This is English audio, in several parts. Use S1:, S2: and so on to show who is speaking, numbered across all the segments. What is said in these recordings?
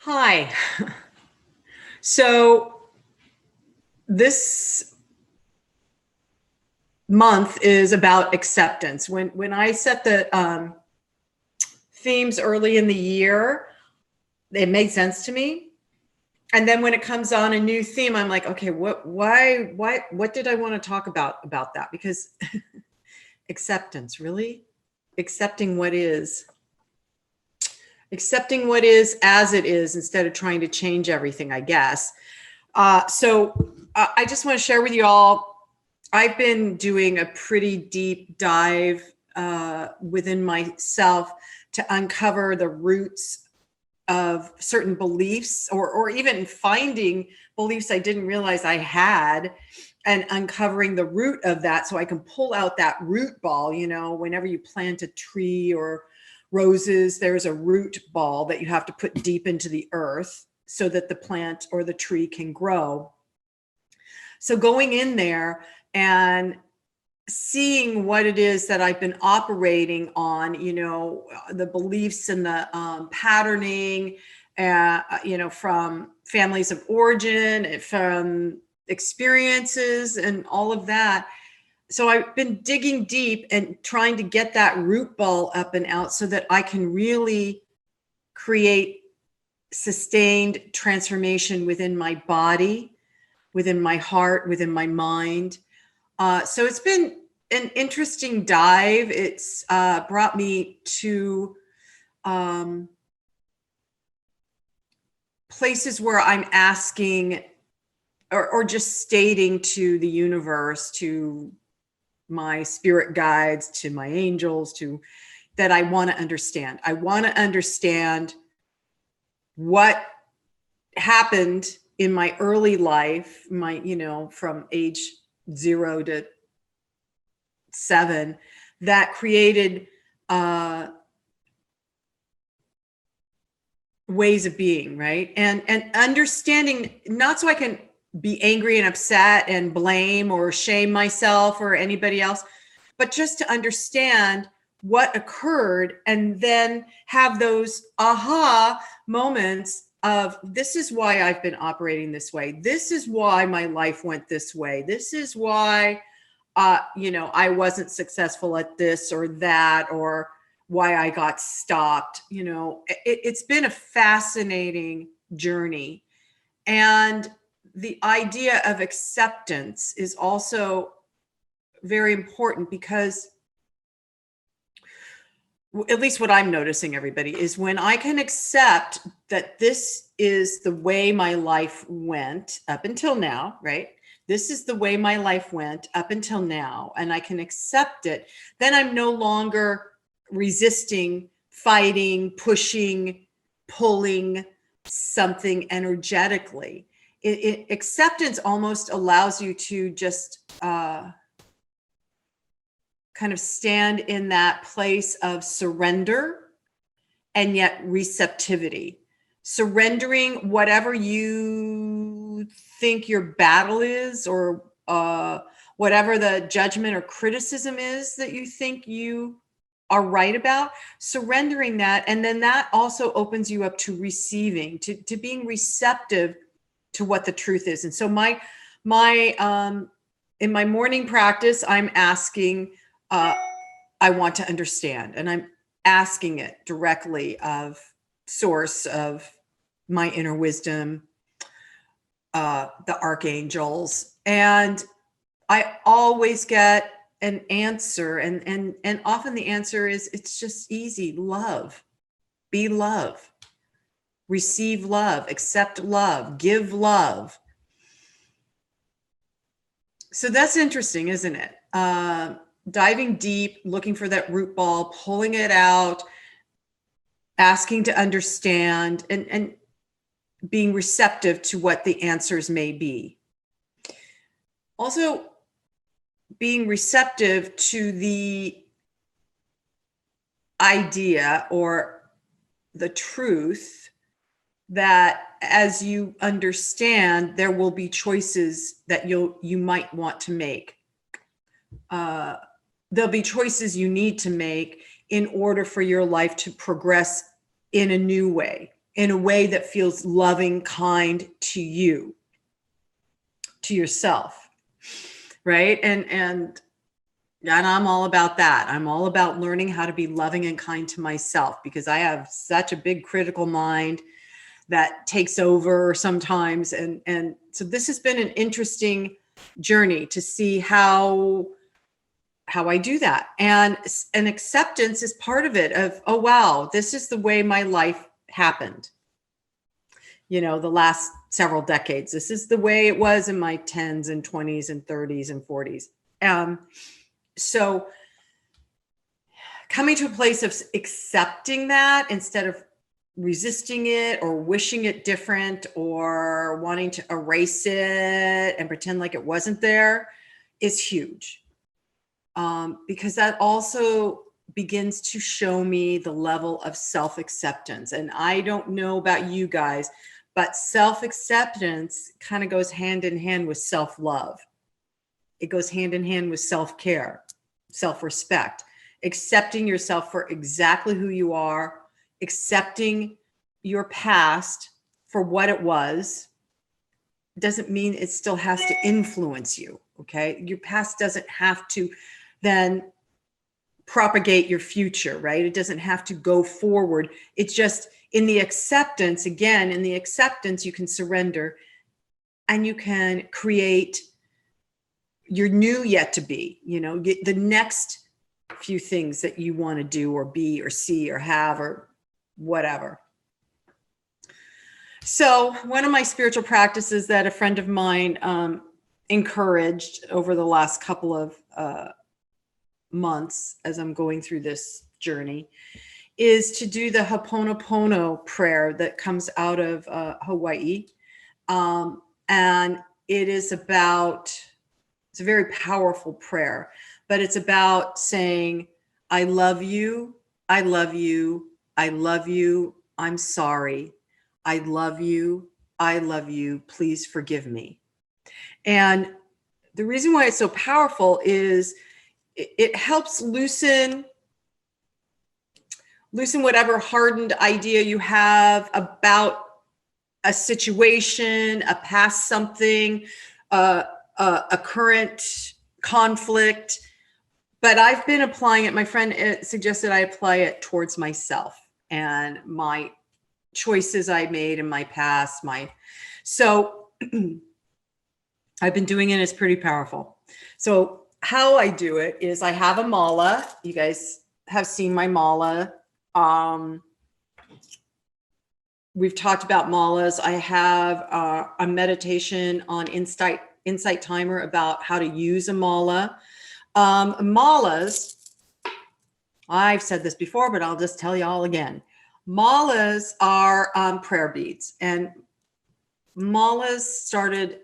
S1: Hi. So this month is about acceptance. When I set the themes early in the year, it made sense to me. And then when it comes on a new theme, I'm like, okay, what did I want to talk about that? Because acceptance, really? Accepting what is. Accepting what is as it is instead of trying to change everything, I guess. I just want to share with you all, I've been doing a pretty deep dive within myself to uncover the roots of certain beliefs or even finding beliefs I didn't realize I had and uncovering the root of that so I can pull out that root ball. You know, whenever you plant a tree or roses, there's a root ball that you have to put deep into the earth so that the plant or the tree can grow. So going in there and seeing what it is that I've been operating on, you know, the beliefs and the patterning, you know, from families of origin, from experiences and all of that. So I've been digging deep and trying to get that root ball up and out so that I can really create sustained transformation within my body, within my heart, within my mind. So it's been an interesting dive. It's brought me to places where I'm asking or just stating to the universe, to my spirit guides, to my angels, to that I want to understand. I want to understand what happened in my early life, you know, from age 0 to 7, that created ways of being, right? And understanding, not so I can be angry and upset and blame or shame myself or anybody else, but just to understand what occurred and then have those aha moments of, this is why I've been operating this way. This is why my life went this way. This is why, you know, I wasn't successful at this or that, or why I got stopped. You know, it's been a fascinating journey. And the idea of acceptance is also very important because, at least what I'm noticing, everybody, is when I can accept that this is the way my life went up until now, right? This is the way my life went up until now, and I can accept it, then I'm no longer resisting, fighting, pushing, pulling something energetically. Acceptance almost allows you to just kind of stand in that place of surrender and yet receptivity. Surrendering whatever you think your battle is, or whatever the judgment or criticism is that you think you are right about, surrendering that. And then that also opens you up to receiving, to being receptive to what the truth is. And so in my morning practice, I'm asking, I want to understand, and I'm asking it directly of source, of my inner wisdom, the archangels, and I always get an answer, and often the answer is, it's just easy. Love, be love, receive love, accept love, give love. So that's interesting, isn't it? Diving deep, looking for that root ball, pulling it out, asking to understand, and being receptive to what the answers may be. Also, being receptive to the idea or the truth that as you understand, there will be choices that you might want to make. There'll be choices you need to make in order for your life to progress in a new way, in a way that feels loving, kind to you, to yourself, right? And I'm all about that. I'm all about learning how to be loving and kind to myself, because I have such a big critical mind that takes over sometimes. And so this has been an interesting journey to see how I do that. And acceptance is part of it, of, oh, wow, this is the way my life happened. You know, the last several decades, this is the way it was in my 10s and 20s and 30s and 40s. So coming to a place of accepting that instead of resisting it or wishing it different or wanting to erase it and pretend like it wasn't there is huge. Because that also begins to show me the level of self-acceptance. And I don't know about you guys, but self-acceptance kind of goes hand in hand with self-love. It goes hand in hand with self-care, self-respect, accepting yourself for exactly who you are, accepting your past for what it was. Doesn't mean it still has to influence you, okay? Your past doesn't have to then propagate your future, right? It doesn't have to go forward. It's just in the acceptance, again, in the acceptance, you can surrender and you can create your new yet to be, you know, the next few things that you want to do or be or see or have or whatever. So one of my spiritual practices that a friend of mine encouraged over the last couple of months as I'm going through this journey is to do the Ho'oponopono prayer that comes out of Hawaii. And it is about, it's a very powerful prayer, but it's about saying, I love you, I love you, I love you, I'm sorry, I love you, please forgive me. And the reason why it's so powerful is it helps loosen whatever hardened idea you have about a situation, a past something, a current conflict. But I've been applying it. My friend suggested I apply it towards myself and my choices I made in my past. So I've been doing it. It's pretty powerful. So how I do it is I have a mala. You guys have seen my mala. We've talked about malas. I have a meditation on Insight Timer about how to use a mala. Malas, I've said this before, but I'll just tell you all again. Malas are prayer beads, and malas started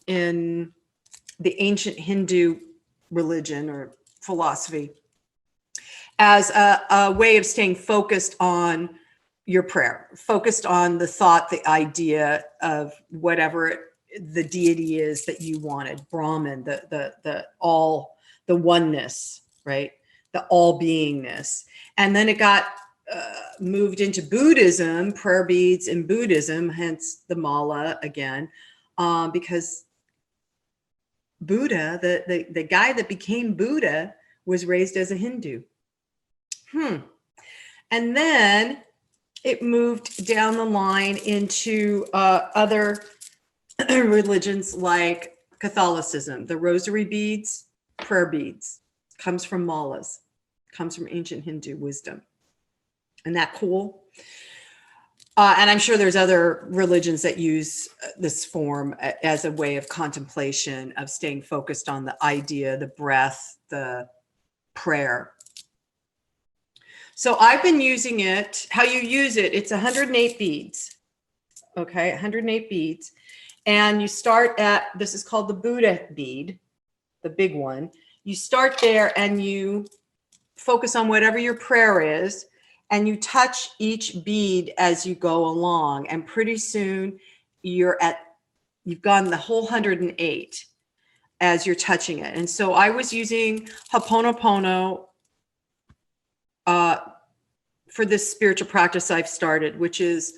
S1: in the ancient Hindu religion or philosophy as a way of staying focused on your prayer, focused on the thought, the idea of whatever the deity is that you wanted, Brahman, the all, the oneness, right? The all beingness. And then it got moved into Buddhism, prayer beads in Buddhism, hence the mala again, because Buddha, the guy that became Buddha, was raised as a Hindu. And then it moved down the line into other religions like Catholicism. The rosary beads, prayer beads, comes from malas, comes from ancient Hindu wisdom. Isn't that cool? And I'm sure there's other religions that use this form as a way of contemplation, of staying focused on the idea, the breath, the prayer. So I've been using it. How you use it, it's 108 beads. Okay, 108 beads. And you start at, this is called the Buddha bead, the big one. You start there and you focus on whatever your prayer is, and you touch each bead as you go along. And pretty soon you've gone the whole 108 as you're touching it. And so I was using Ho'oponopono for this spiritual practice I've started, which is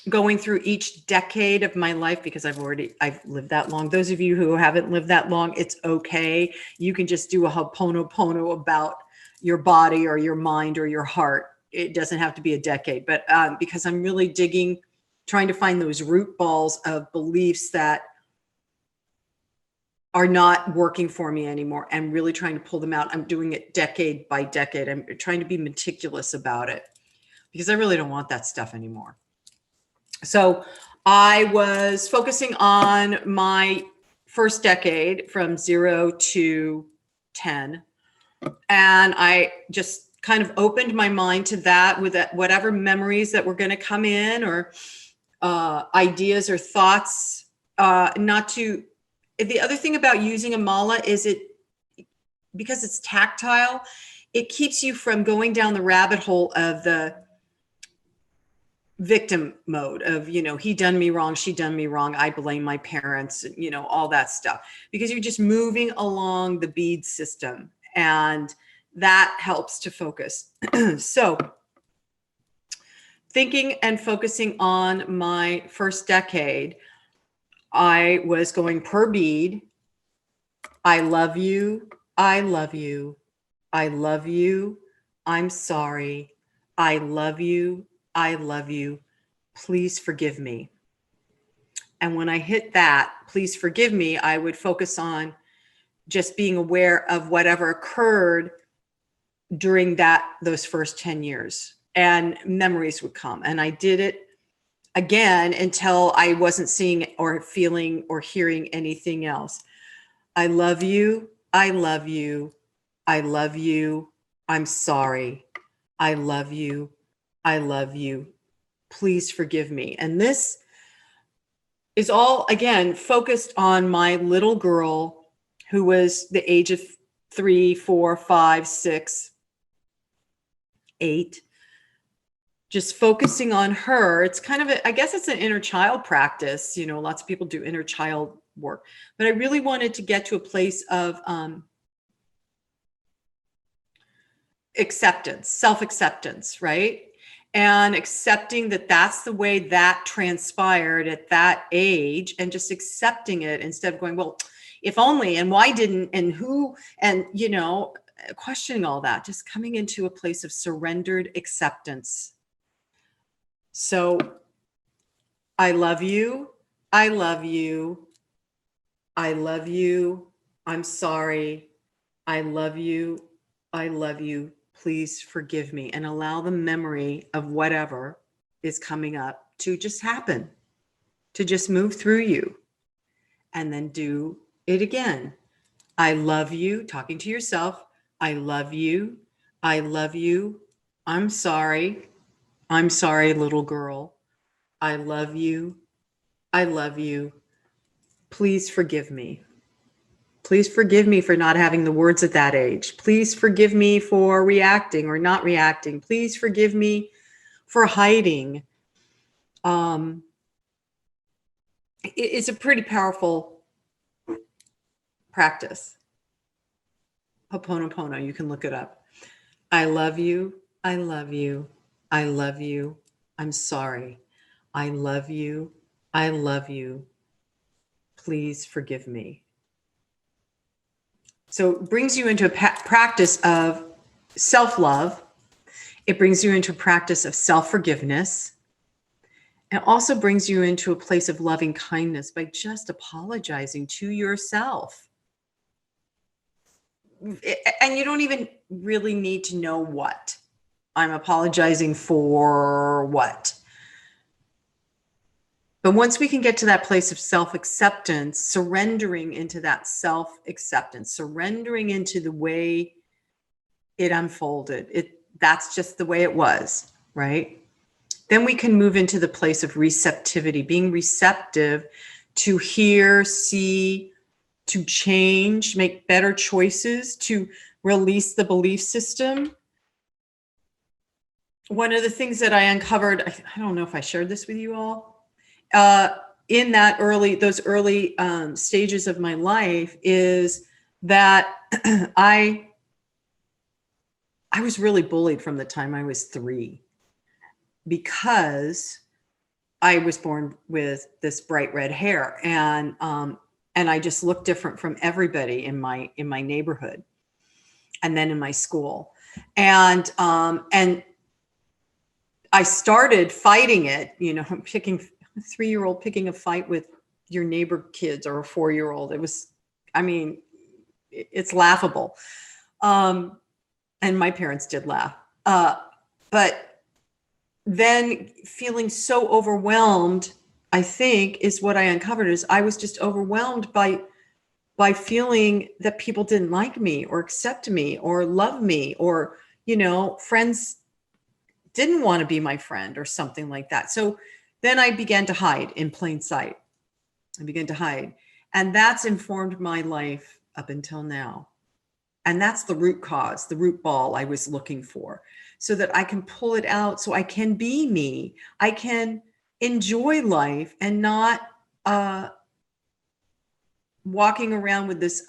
S1: going through each decade of my life, because I've lived that long. Those of you who haven't lived that long, it's okay. You can just do a Ho'oponopono about your body or your mind or your heart. It doesn't have to be a decade, but because I'm really trying to find those root balls of beliefs that are not working for me anymore and really trying to pull them out. I'm doing it decade by decade. I'm trying to be meticulous about it because I really don't want that stuff anymore. So I was focusing on my first decade from 0 to 10. And I just kind of opened my mind to that with whatever memories that were going to come in, or ideas or thoughts. The other thing about using a mala is because it's tactile, it keeps you from going down the rabbit hole of the victim mode of, he done me wrong, she done me wrong, I blame my parents, all that stuff, because you're just moving along the bead system, and that helps to focus. So thinking and focusing on my first decade, I was going per bead. I love you. I love you. I love you. I'm sorry. I love you. I love you. Please forgive me. And when I hit that, please forgive me, I would focus on just being aware of whatever occurred during those first 10 years, and memories would come. And I did it again until I wasn't seeing or feeling or hearing anything else. I love you. I love you. I love you. I'm sorry. I love you. I love you. Please forgive me. And this is all, again, focused on my little girl who was the age of 3, 4, 5, 6, 8. Just focusing on her. It's kind of, I guess it's an inner child practice. Lots of people do inner child work, but I really wanted to get to a place of acceptance, self-acceptance, right? And accepting that that's the way that transpired at that age, and just accepting it instead of going, well, if only, and why didn't, and who, and, questioning all that, just coming into a place of surrendered acceptance. So I love you. I love you. I love you. I'm sorry. I love you. I love you. Please forgive me. And allow the memory of whatever is coming up to just happen, to just move through you, and then do it again. I love you, talking to yourself. I love you. I love you. I'm sorry. I'm sorry, little girl. I love you. I love you. Please forgive me. Please forgive me for not having the words at that age. Please forgive me for reacting or not reacting. Please forgive me for hiding. It's a pretty powerful practice. Ho'oponopono, you can look it up. I love you. I love you. I love you. I'm sorry. I love you. I love you. Please forgive me. So it brings you into a practice of self-love. It brings you into a practice of self-forgiveness. It also brings you into a place of loving kindness by just apologizing to yourself. And you don't even really need to know what. I'm apologizing for what. But once we can get to that place of self-acceptance, surrendering into that self-acceptance, surrendering into the way it unfolded, that's just the way it was, right? Then we can move into the place of receptivity, being receptive to hear, see, to change, make better choices, to release the belief system. One of the things that I uncovered, I don't know if I shared this with you all, in those early stages of my life, is that I I was really bullied from the time I was 3 because I was born with this bright red hair, and I just looked different from everybody in my neighborhood, and then in my school, and I started fighting it. You know, picking a 3-year-old picking a fight with your neighbor kids or a 4-year-old. It was, I mean, it's laughable. And my parents did laugh. But then feeling so overwhelmed, I think, is what I uncovered, is I was just overwhelmed by feeling that people didn't like me or accept me or love me, or, you know, friends didn't want to be my friend or something like that. So then I began to hide in plain sight. I began to hide. And that's informed my life up until now. And that's the root cause, the root ball I was looking for, so that I can pull it out, so I can be me. I can enjoy life and not walking around with this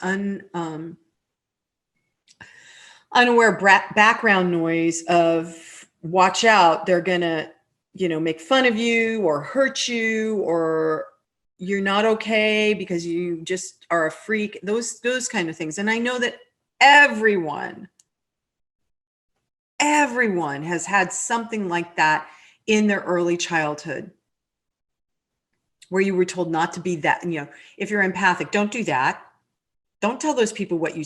S1: unaware background noise of, watch out, they're gonna, you know, make fun of you or hurt you, or you're not okay because you just are a freak, those kind of things. And I know that everyone has had something like that in their early childhood, where you were told not to be that. You know, if you're empathic, don't do that. Don't tell those people what you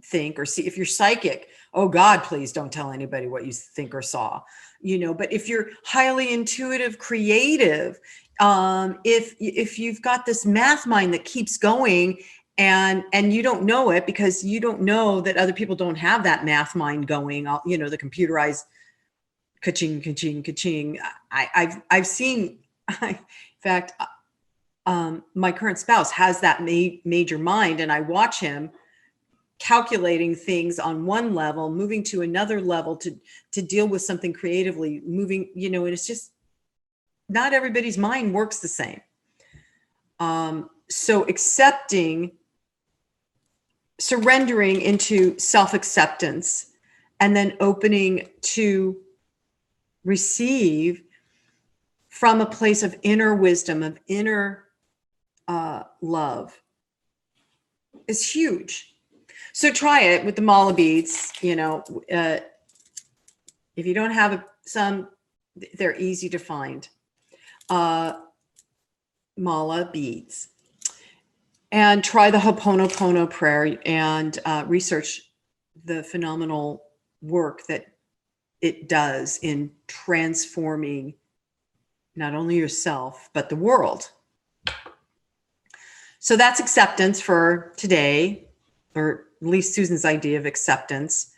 S1: think or see. If you're psychic, oh God, please don't tell anybody what you think or saw, you know. But if you're highly intuitive, creative, if you've got this math mind that keeps going, and you don't know it because you don't know that other people don't have that math mind going, you know, the computerized ka-ching, ka-ching, ka-ching. I've seen, in fact, my current spouse has that major mind, and I watch him calculating things on one level, moving to another level to deal with something creatively, moving, you know. And it's just, not everybody's mind works the same. So surrendering into self-acceptance, and then opening to receive from a place of inner wisdom, of inner love, is huge. So try it with the mala beads. You know, if you don't have some, they're easy to find. Mala beads. And try the Ho'oponopono prayer, and research the phenomenal work that it does in transforming not only yourself, but the world. So that's acceptance for today, or at least Susan's idea of acceptance.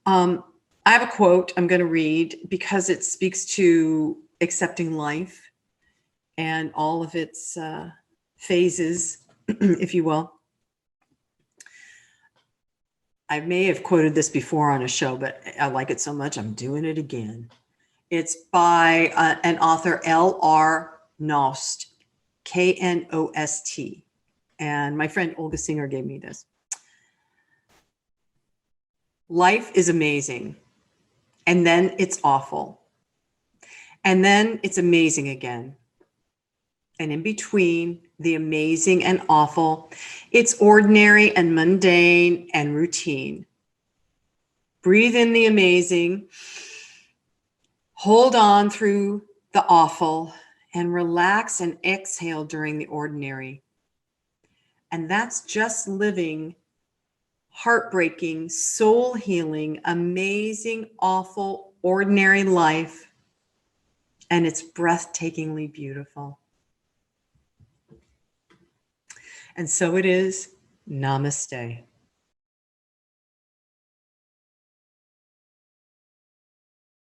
S1: I have a quote I'm going to read because it speaks to accepting life and all of its phases, if you will. I may have quoted this before on a show, but I like it so much, I'm doing it again. It's by an author, L.R. Knost, Knost. And my friend Olga Singer gave me this. Life is amazing, and then it's awful, and then it's amazing again. And in between the amazing and awful, it's ordinary and mundane and routine. Breathe in the amazing, hold on through the awful, and relax and exhale during the ordinary. And that's just living heartbreaking, soul healing, amazing, awful, ordinary life. And it's breathtakingly beautiful. And so it is. Namaste.